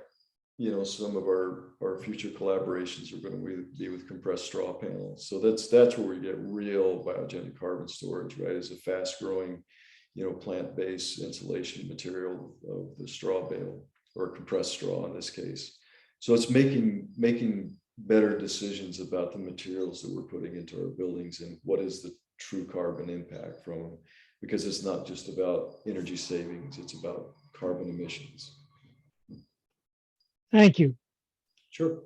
some of our future collaborations are going to be with compressed straw panels. So that's where we get real biogenic carbon storage, right? As a fast growing, plant-based insulation material of the straw bale, or compressed straw in this case. So it's making better decisions about the materials that we're putting into our buildings and what is the true carbon impact from them, because it's not just about energy savings, it's about carbon emissions. Thank you. Sure.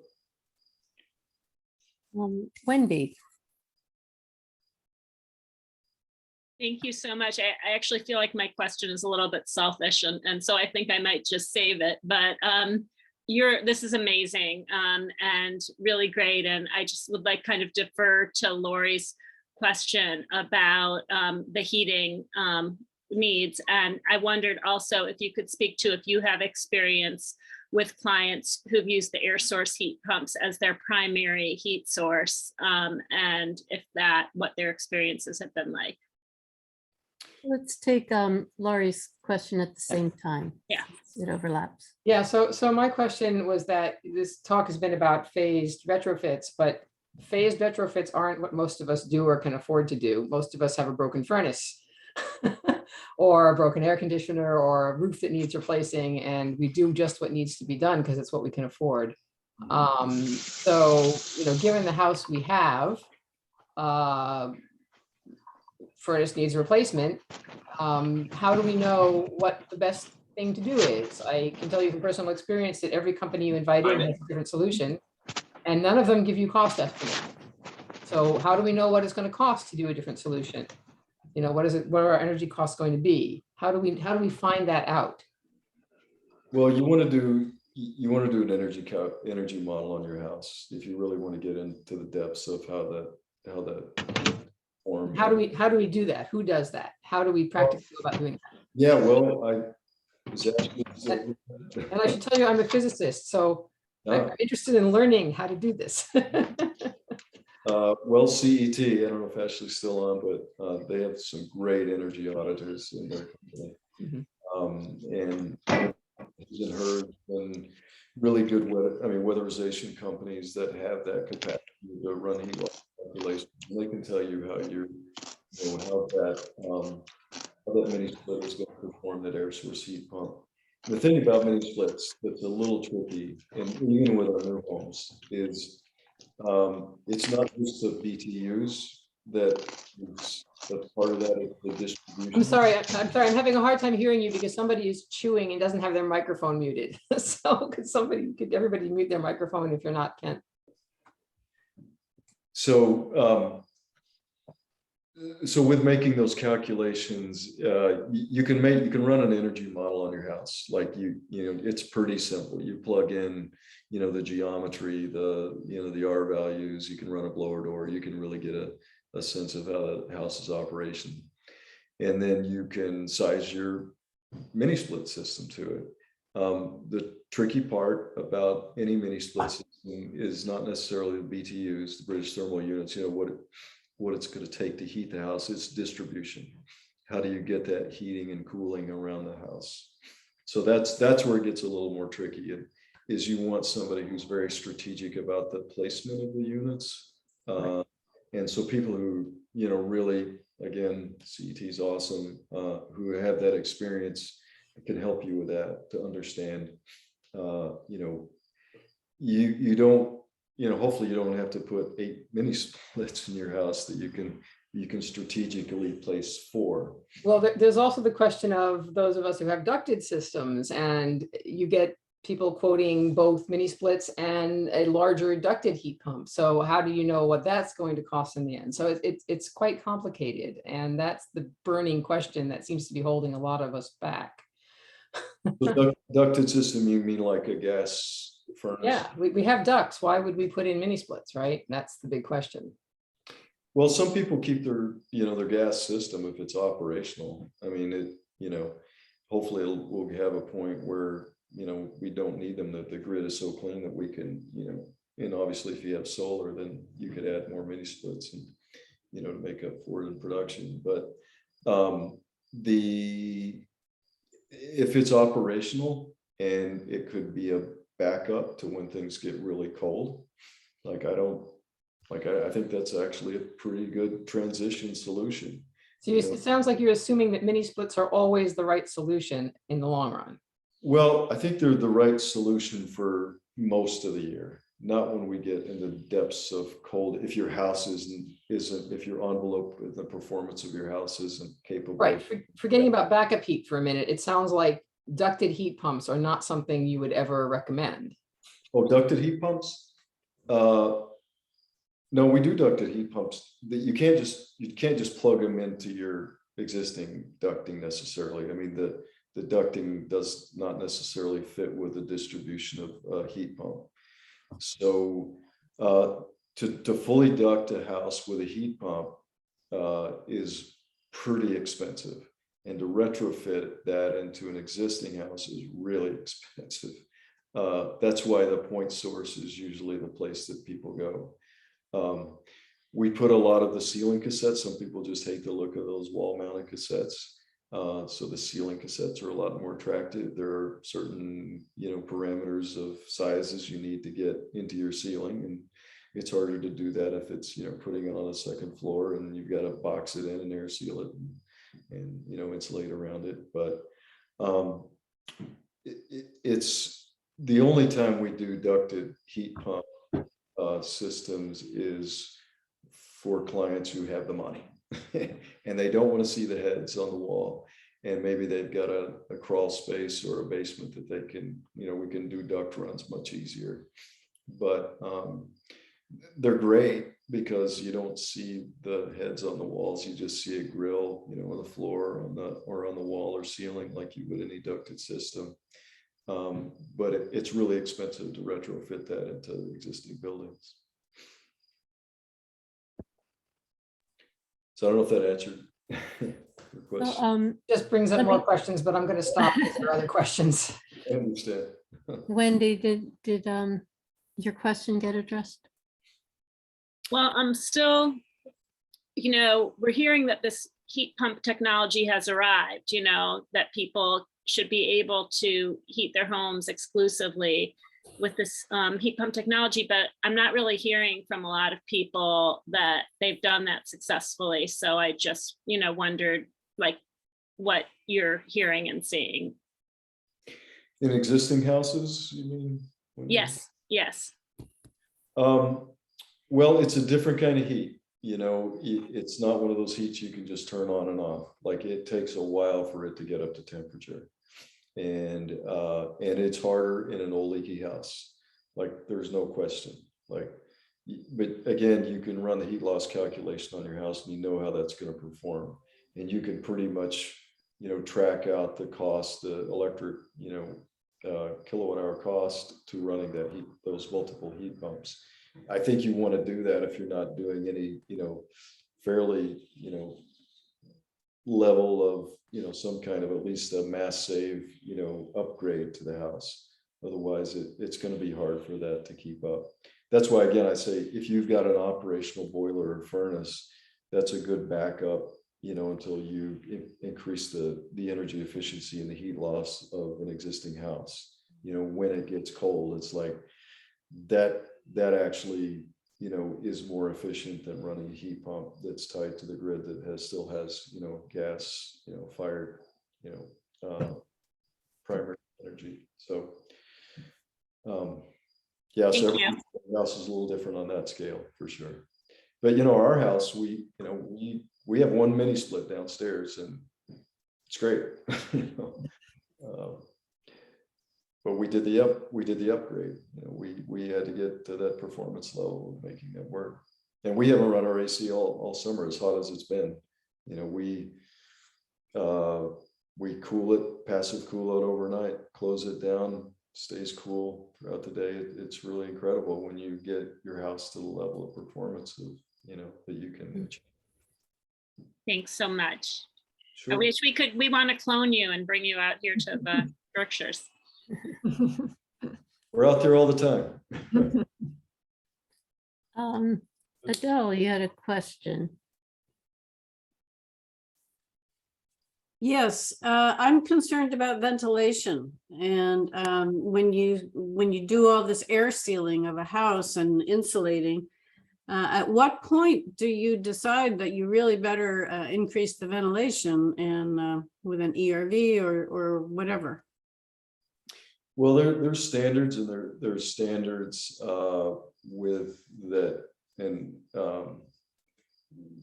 Wendy. Thank you so much. I actually feel like my question is a little bit selfish, and so I think I might just save it. But this is amazing and really great. And I just would like kind of defer to Lori's question about the heating needs. And I wondered also if you could speak to if you have experience with clients who've used the air source heat pumps as their primary heat source, and what their experiences have been like. Let's take Laurie's question. question at the same time. Yeah. It overlaps. Yeah, so my question was that this talk has been about phased retrofits, but phased retrofits aren't what most of us do or can afford to do. Most of us have a broken furnace or a broken air conditioner or a roof that needs replacing, and we do just what needs to be done because it's what we can afford. So, given the house we have, furnace needs replacement. How do we know what the best thing to do is? I can tell you from personal experience that every company you invite in has a different solution, and none of them give you cost estimates. So how do we know what it's going to cost to do a different solution? What are our energy costs going to be? How do we find that out? Well, you want to do an energy model on your house if you really want to get into the depths of how that form. How do we do that? Who does that? How do we practically go about doing that? Yeah, well, I was actually And I should tell you, I'm a physicist, so I'm interested in learning how to do this. well, CET, I don't know if Ashley's still on, but they have some great energy auditors in their company. And hers and really good weatherization companies that have that capacity to run heat loss calculations. And they can tell you how that mini split is going to perform that air source heat pump. The thing about mini splits that's a little tricky, and even with our new homes, is it's not just the BTUs that's part of that is the distribution. I'm sorry, I'm having a hard time hearing you because somebody is chewing and doesn't have their microphone muted. So could everybody mute their microphone if you're not, Kent? So with making those calculations, you can run an energy model on your house. Like it's pretty simple. You plug in, the geometry, the R values. You can run a blower door. You can really get a sense of how the house's operation, and then you can size your mini split system to it. The tricky part about any mini split system is not necessarily the BTUs, the British thermal units. What it's going to take to heat the house. It's distribution. How do you get that heating and cooling around the house? So that's where it gets a little more tricky. Is you want somebody who's very strategic about the placement of the units. And so people who, really, again, CET is awesome, who have that experience can help you with that to understand, you don't, hopefully you don't have to put 8 mini splits in your house that you can strategically place 4. Well, there's also the question of those of us who have ducted systems, and you get people quoting both mini splits and a larger ducted heat pump. So how do you know what that's going to cost in the end? So it's quite complicated, and that's the burning question that seems to be holding a lot of us back. Ducted system, you mean like a gas furnace? Yeah, we have ducts. Why would we put in mini splits, right? That's the big question. Well, some people keep their gas system if it's operational. I mean, hopefully we'll have a point where, we don't need them, that the grid is so clean that we can, and obviously if you have solar, then you could add more mini splits and, to make up for it in production. But if it's operational and it could be a backup to when things get really cold, I think that's actually a pretty good transition solution. So it sounds like you're assuming that mini splits are always the right solution in the long run. Well, I think they're the right solution for most of the year, not when we get in the depths of cold. If your house isn't, if your envelope, the performance of your house isn't capable. Right. Forgetting about backup heat for a minute, it sounds like ducted heat pumps are not something you would ever recommend. Oh, ducted heat pumps? No, we do ducted heat pumps. That you can't just plug them into your existing ducting necessarily. I mean, the ducting does not necessarily fit with the distribution of a heat pump. So to fully duct a house with a heat pump is pretty expensive, and to retrofit that into an existing house is really expensive. That's why the point source is usually the place that people go. We put a lot of the ceiling cassettes. Some people just hate the look of those wall mounted cassettes. So the ceiling cassettes are a lot more attractive. There are certain, parameters of sizes you need to get into your ceiling, and it's harder to do that if it's, putting it on a second floor and you've got to box it in and air seal it and insulate around it. But it's the only time we do ducted heat pump systems is for clients who have the money and they don't want to see the heads on the wall, and maybe they've got a crawl space or a basement that they can, we can do duct runs much easier. But they're great because you don't see the heads on the walls. You just see a grill, on the floor, or on the wall or ceiling, like you would any ducted system. But it's really expensive to retrofit that into existing buildings. So I don't know if that answered your question. Well, Just brings up Let more me- questions, but I'm going to stop if there are other questions. I understand. Wendy, did your question get addressed? Well, I'm still, we're hearing that this heat pump technology has arrived, that people should be able to heat their homes exclusively with this heat pump technology, but I'm not really hearing from a lot of people that they've done that successfully. So I just, wondered like what you're hearing and seeing. In existing houses, you mean? Wendy? Yes. Well, it's a different kind of heat. It's not one of those heats you can just turn on and off. Like, it takes a while for it to get up to temperature. And it's harder in an old leaky house. Like, there's no question. Like, but again, you can run the heat loss calculation on your house and you know how that's going to perform. And you can pretty much, track out the cost, the electric, kilowatt hour cost to running that heat, those multiple heat pumps. I think you want to do that if you're not doing any, fairly, level of, some kind of at least a mass save, upgrade to the house. Otherwise, it's going to be hard for that to keep up. That's why, again, I say if you've got an operational boiler or furnace, that's a good backup, until you increase the energy efficiency and the heat loss of an existing house. When it gets cold, it's like that actually, is more efficient than running a heat pump that's tied to the grid that still has, gas, fired, primary energy. So, yeah, so every house is a little different on that scale for sure. But, our house, we have one mini split downstairs and it's great. But we did the upgrade. We had to get to that performance level of making it work. And we haven't run our AC all summer, as hot as it's been. We cool it, passive cool it overnight, close it down, stays cool throughout the day. It's really incredible when you get your house to the level of performance of, that you can achieve. Thanks so much. Sure. I wish we want to clone you and bring you out here to the Berkshires. We're out there all the time. Adele, you had a question. Yes, I'm concerned about ventilation. And when you do all this air sealing of a house and insulating, at what point do you decide that you really better increase the ventilation and with an ERV or whatever? Well, there's standards, and there's standards with that, and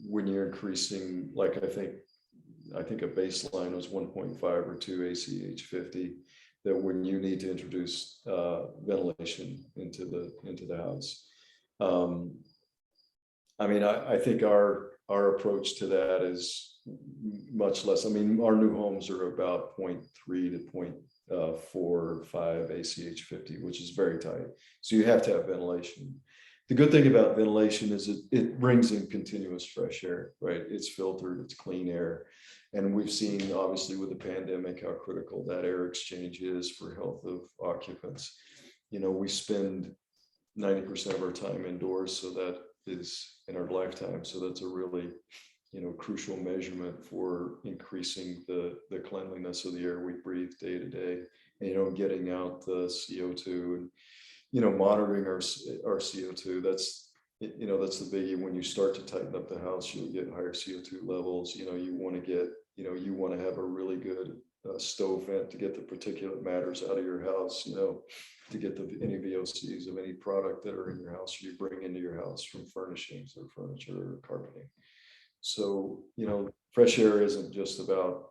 when you're increasing, like I think a baseline was 1.5 or 2 ACH50, that when you need to introduce ventilation into the house. I think our approach to that is much less. Our new homes are about 0.3 to 0.4 or 5 ACH50, which is very tight. So you have to have ventilation. The good thing about ventilation is it brings in continuous fresh air, right? It's filtered, it's clean air. And we've seen, obviously, with the pandemic, how critical that air exchange is for health of occupants. We spend 90% of our time indoors, so that is in our lifetime. So that's a really crucial measurement for increasing the cleanliness of the air we breathe day to day, and, getting out the CO2 and, monitoring our CO2. That's the biggie. When you start to tighten up the house, you'll get higher CO2 levels. You want to have a really good stove vent to get the particulate matters out of your house, to get any VOCs of any product that are in your house, you bring into your house from furnishings or furniture or carpeting. So, fresh air isn't just about,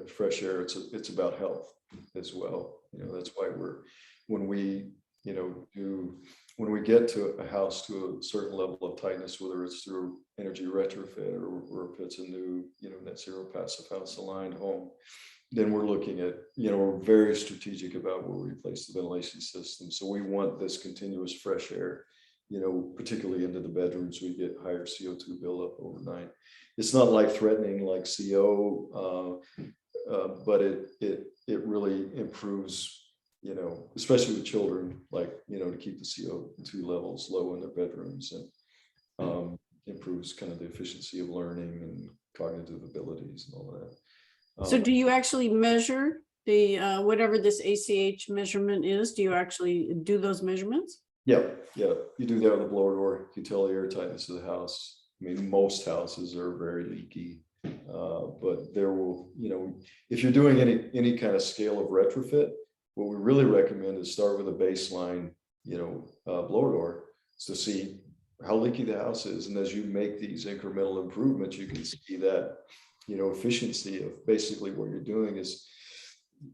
fresh air. It's about health as well. That's why when we get to a house to a certain level of tightness, whether it's through energy retrofit or if it's a new, net zero passive house aligned home, then we're looking at, we're very strategic about where we place the ventilation system. So we want this continuous fresh air, particularly into the bedrooms. We get higher CO2 buildup overnight. It's not life threatening like CO, but it really improves, especially with children, to keep the CO2 levels low in their bedrooms, and improves kind of the efficiency of learning and cognitive abilities and all that. So do you actually measure the, whatever this ACH measurement is? Do you actually do those measurements? Yeah. You do that with a blower door. You tell the air tightness of the house. I mean, most houses are very leaky, but there will, if you're doing any kind of scale of retrofit, what we really recommend is start with a baseline, blower door, to see how leaky the house is. And as you make these incremental improvements, you can see that, efficiency of basically what you're doing is,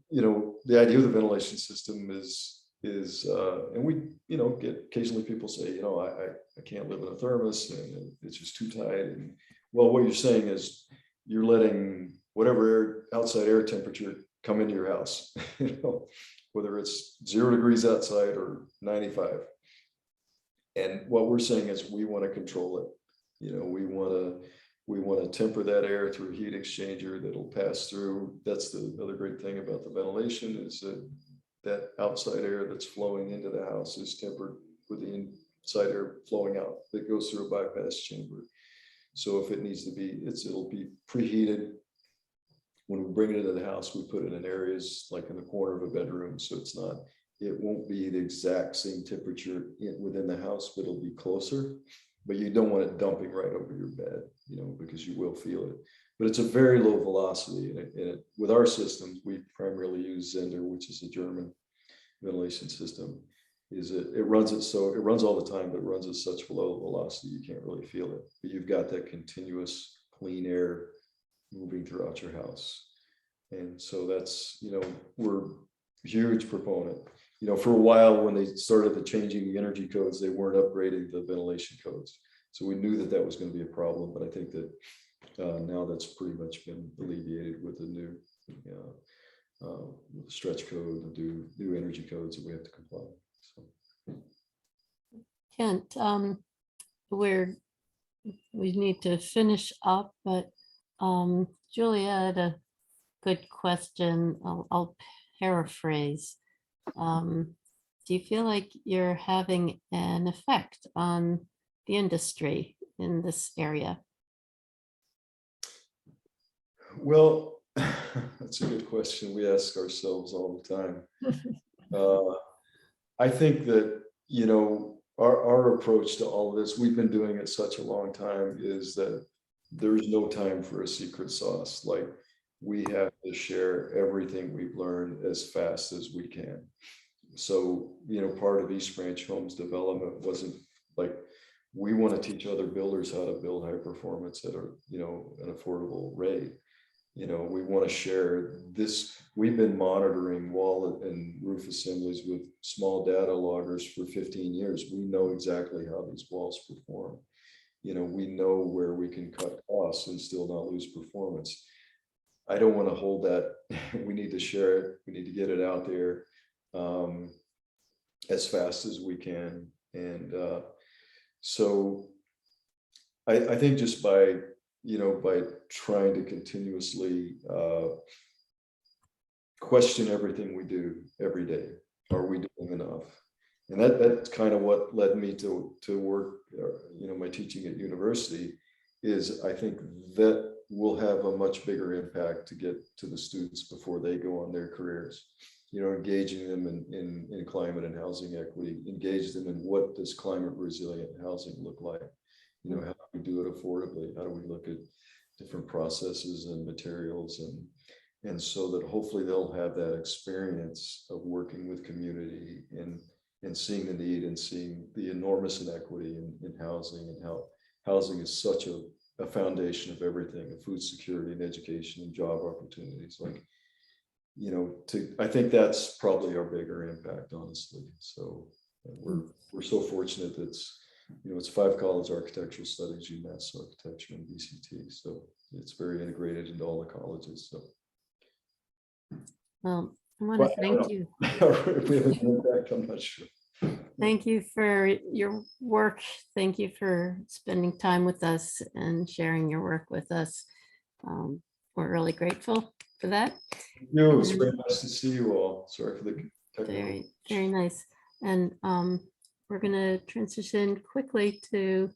the idea of the ventilation system is, and we, get occasionally people say, I can't live in a thermos and it's just too tight. And well, what you're saying is you're letting whatever outside air temperature come into your house, whether it's 0 degrees outside or 95. And what we're saying is we want to control it. We want to temper that air through a heat exchanger that'll pass through. That's the other great thing about the ventilation, is that outside air that's flowing into the house is tempered with the inside air flowing out that goes through a bypass chamber. So if it needs to be, it'll be preheated. When we bring it into the house, we put it in areas like in the corner of a bedroom. So it won't be the exact same temperature within the house, but it'll be closer. But you don't want it dumping right over your bed, because you will feel it. But it's a very low velocity. And with our systems, we primarily use Zender, which is a German ventilation system. It runs all the time, but it runs at such low velocity you can't really feel it. But you've got that continuous clean air moving throughout your house. And so that's, we're a huge proponent. For a while when they started changing the energy codes, they weren't upgrading the ventilation codes. So we knew that was going to be a problem, but I think that now that's pretty much been alleviated with the new stretch code, the new energy codes that we have to comply with. So. Kent, we need to finish up, but Julia had a good question. I'll paraphrase. Do you feel like you're having an effect on the industry in this area? Well, that's a good question. We ask ourselves all the time. I think that, our approach to all of this, we've been doing it such a long time, is that there's no time for a secret sauce. Like, we have to share everything we've learned as fast as we can. So, part of East Branch Homes development wasn't like, we want to teach other builders how to build high performance at an affordable rate. We want to share this. We've been monitoring wall and roof assemblies with small data loggers for 15 years. We know exactly how these walls perform. We know where we can cut costs and still not lose performance. I don't want to hold that. We need to share it. We need to get it out there as fast as we can. And so I think just by trying to continuously question everything we do every day. Are we doing enough? And that's kind of what led me to work, my teaching at university is I think that will have a much bigger impact to get to the students before they go on their careers. Engaging them in climate and housing equity, engage them in what does climate resilient housing look like? How do we do it affordably? How do we look at different processes and materials and so that hopefully they'll have that experience of working with community and seeing the need and seeing the enormous inequity in housing and how housing is such a foundation of everything, of food security and education and job opportunities. I think that's probably our bigger impact, honestly. So we're so fortunate that it's 5 college architectural studies, UMass architecture and VCT. So it's very integrated into all the colleges. So. Well, I want to thank you. If we have an impact, I'm not sure. Thank you for your work. Thank you for spending time with us and sharing your work with us. We're really grateful for that. It's very nice to see you all. Sorry for the technical. Very, very nice. And we're going to transition quickly to